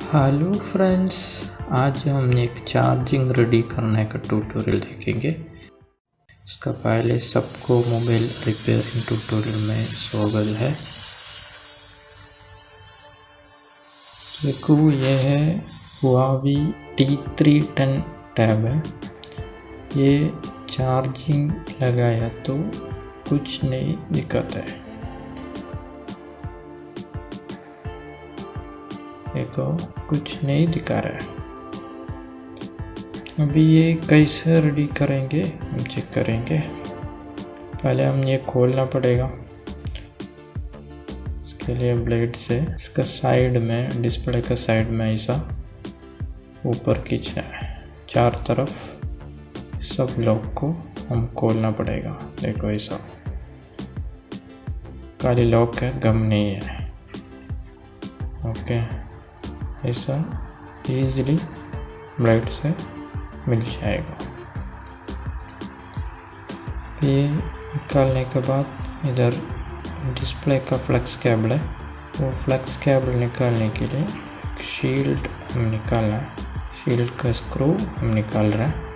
Hello friends, आज हम एक चार्जिंग रेडी करने का ट्यूटोरियल देखेंगे। इसका पहले सबको मोबाइल रिपेयरिंग ट्यूटोरियल में स्वागत है। देखो, ये है हुआवी T310 टैब है। ये चार्जिंग लगाया तो कुछ नहीं दिक्कत है। देखो, कुछ नहीं दिखा रहा है। अभी ये कैसे रेडी करेंगे हम चेक करेंगे। पहले हम ये खोलना पड़ेगा। इसके लिए ब्लेड से इसका साइड में, डिस्प्ले का साइड में ऐसा ऊपर खींचना है। चार तरफ सब लॉक को हम खोलना पड़ेगा। देखो, ऐसा खाली लॉक है, गम नहीं है। ओके, ऐसा इजीली ब्लेड से मिल जाएगा। ये निकालने के बाद इधर डिस्प्ले का फ्लेक्स केबल है। वो फ्लेक्स केबल निकालने के लिए एक शील्ड हम निकालना है। शील्ड का स्क्रू हम निकाल रहे हैं।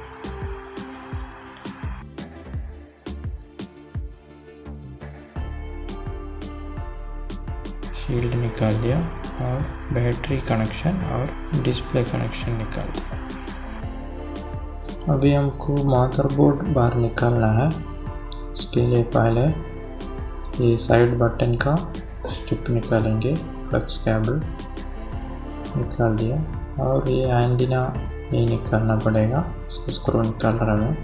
शील्ड निकाल दिया और बैटरी कनेक्शन और डिस्प्ले कनेक्शन निकाल दिया। अभी हमको मदरबोर्ड बाहर निकालना है। इसके लिए पहले ये साइड बटन का स्ट्रिप निकालेंगे। फ्लेक्स केबल निकाल दिया और ये एंटीना ये निकालना पड़ेगा। इसको स्क्रू निकाल रहा हूँ।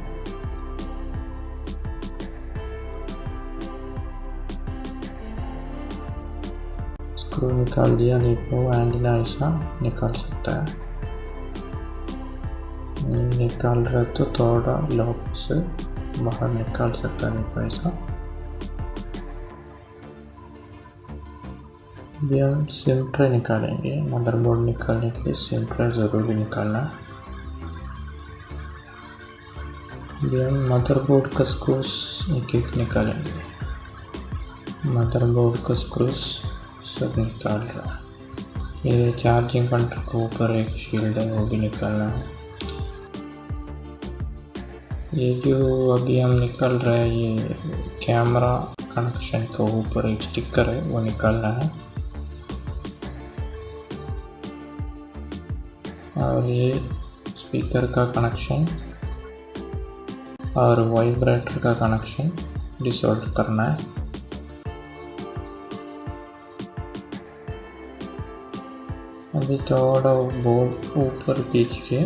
स्क्रू निकाल दिया। देखो, एंटीना ऐसा निकाल सकता है। निकाल रहे तो थोड़ा लॉक से बाहर निकाल सकता है। देखो, ऐसा। अभी हम सिम ट्रे निकालेंगे। मदरबोर्ड निकालने के लिए सिम ट्रे ज़रूरी निकालना है। अभी हम मदरबोर्ड का स्क्रूस एक एक निकालेंगे। मदरबोर्ड का स्क्रूस सब निकाल रहा है। ये चार्जिंग कंट्रोल के ऊपर एक शील्ड है, वो भी निकालना है। ये जो अभी हम निकाल रहे हैं, ये कैमरा कनेक्शन के ऊपर एक स्टिकर है, वो निकालना है। और ये स्पीकर का कनेक्शन और वाइब्रेटर का कनेक्शन डिसॉल्व करना है। अभी थोड़ा बोर्ड ऊपर खींच के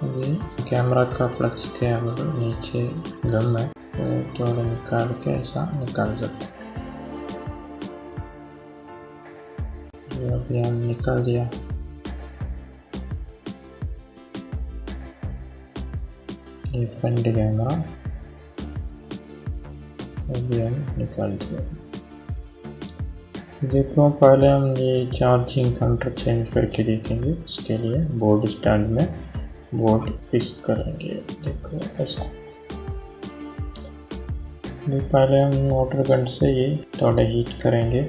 अभी कैमरा का फ्लेक्स केबल नीचे गम है, तो थोड़ा निकाल के ऐसा निकाल सकते हैं। ये अभी हम निकाल दिया। ये फ्रंट कैमरा अभी हम निकाल दिया। देखो, पहले हम ये चार्जिंग कंट्रोल चेंज करके देखेंगे। इसके लिए बोर्ड स्टैंड में बोर्ड फिक्स करेंगे। देखो, ऐसा। पहले हम मोटर गन से ये थोड़ा हीट करेंगे।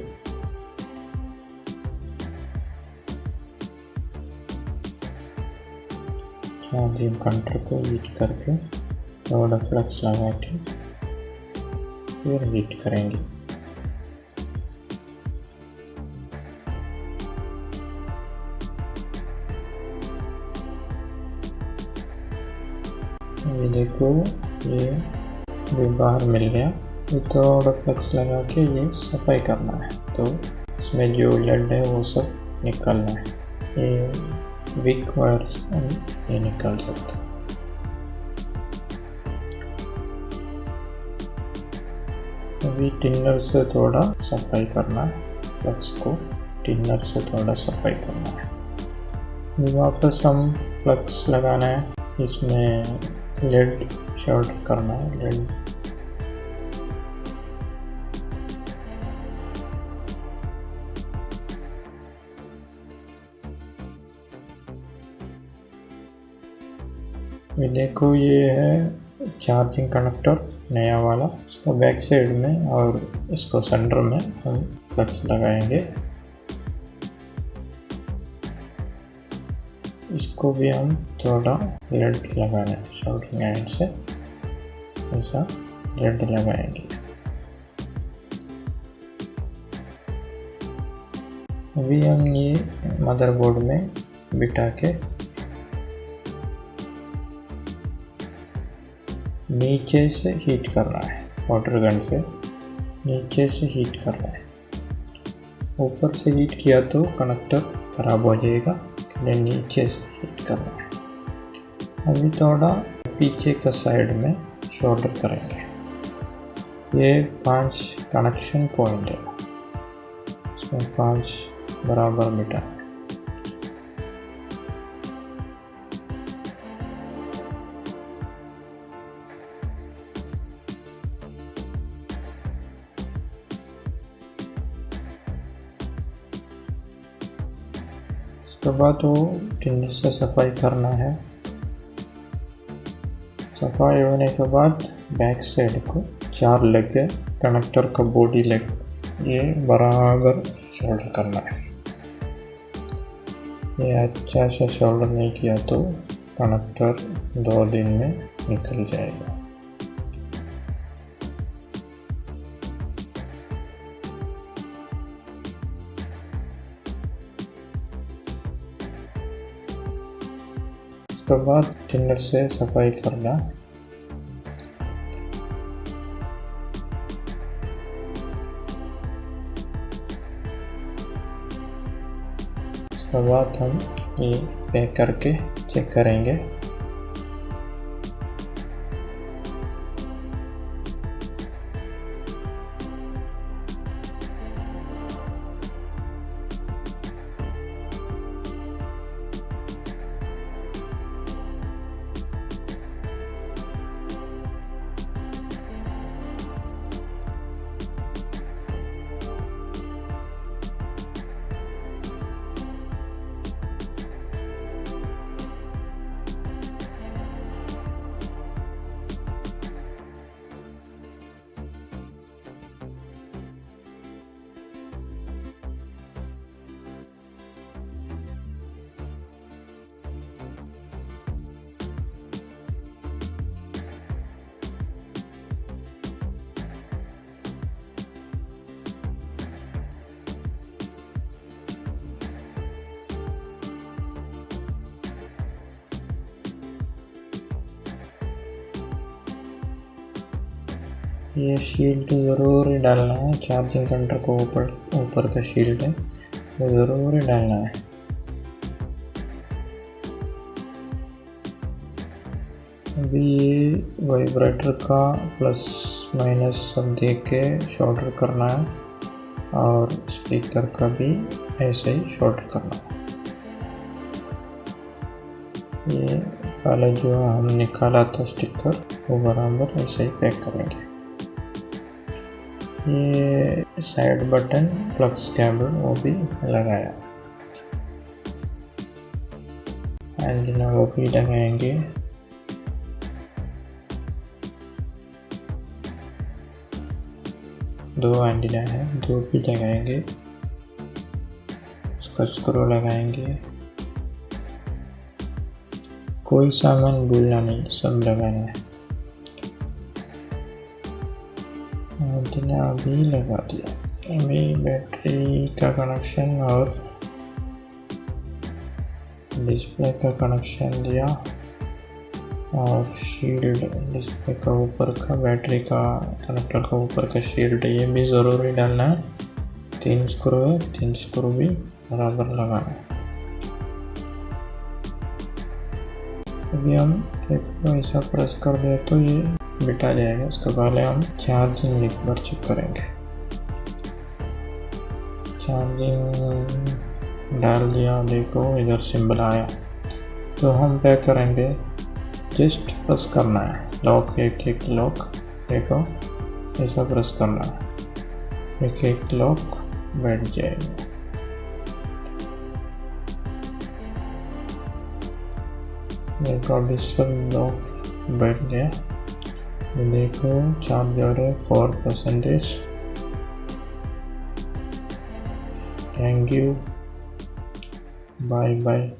चार्जिंग कंट्रोल को हीट करके थोड़ा फ्लेक्स लगा के फिर हीट करेंगे। ये देखो, ये भी बाहर मिल गया। ये थोड़ा फ्लेक्स लगा के ये सफाई करना है, तो इसमें जो लेड है वो सब निकालना है। ये वीक वायर्स ये निकाल सकते हैं। अभी टिनर से थोड़ा सफाई करना है। फ्लेक्स को टिनर से थोड़ा सफाई करना है। वापस हम फ्लेक्स लगाना है। इसमें लेड शॉर्ट करना है। लेड ये देखो, ये है चार्जिंग कनेक्टर। नया वाला। इसका बैक साइड में और इसको सेंटर में हम फ्लक्स लगाएंगे। इसको भी हम थोड़ा लेड लगाना, सोल्डरिंग आयरन से ऐसा लेड लगाएंगे। अभी हम ये मदरबोर्ड में बिठा के नीचे से हीट करना है, वाटर गन से नीचे से हीट करना है। ऊपर से हीट किया तो कनेक्टर खराब हो जाएगा, इसलिए नीचे से हीट करना है। अभी थोड़ा पीछे का साइड में शोल्डर करेंगे। ये 5 कनेक्शन पॉइंट है, इसमें 5 बराबर बिठा। उसके बाद वो टिंडर से सफाई करना है। सफाई होने के बाद बैक साइड को 4 लेग है, कनेक्टर का बॉडी लेग ये बराबर शोल्डर करना है। ये अच्छा से शोल्डर नहीं किया तो कनेक्टर 2 दिन में निकल जाएगा। उसके बाद टिंडर से सफाई करना। उसके बाद हम ये पैक करके चेक करेंगे। ये शील्ड ज़रूर ही डालना है, चार्जिंग कंट्रोल को ऊपर का शील्ड है वो ज़रूर ही डालना है। अभी ये वाइब्रेटर का प्लस माइनस सब देख के शोल्डर करना है और स्पीकर का भी ऐसे ही शोल्डर करना है। ये पहले जो हम निकाला था स्टिकर वो बराबर ऐसे ही पैक करेंगे। ये साइड बटन फ्लक्स केबल वो भी लगाया, एंटीना वो भी लगाएंगे। दो एंटीना है, दो भी लगाएंगे। उसका स्क्रू लगाएंगे। कोई सामान भूलना नहीं, सब लगाना है। एंटीना भी लगा दिया। अभी बैटरी का कनेक्शन और डिस्प्ले का कनेक्शन दिया और शील्ड डिस्प्ले का ऊपर का बैटरी का कनेक्टर का ऊपर का शील्ड ये भी ज़रूरी डालना है। 3 स्क्रू है, 3 स्क्रू भी बराबर लगाना है। अभी हम एक ऐसा प्रेस कर दे तो ये बिठा जाएगा। उसके पहले हम चार्जिंग एक बार चेक करेंगे। चार्जिंग डाल दिया, देखो इधर सिंबल आया तो हम पैक करेंगे। जस्ट प्रेस करना है, लॉक एक लॉक देखो ऐसा प्रेस करना है, एक लॉक बैठ जाएगा। देखो अभी सब लॉक बैठ गया। ये देखो चार्जर है 4%। Thank you, bye bye.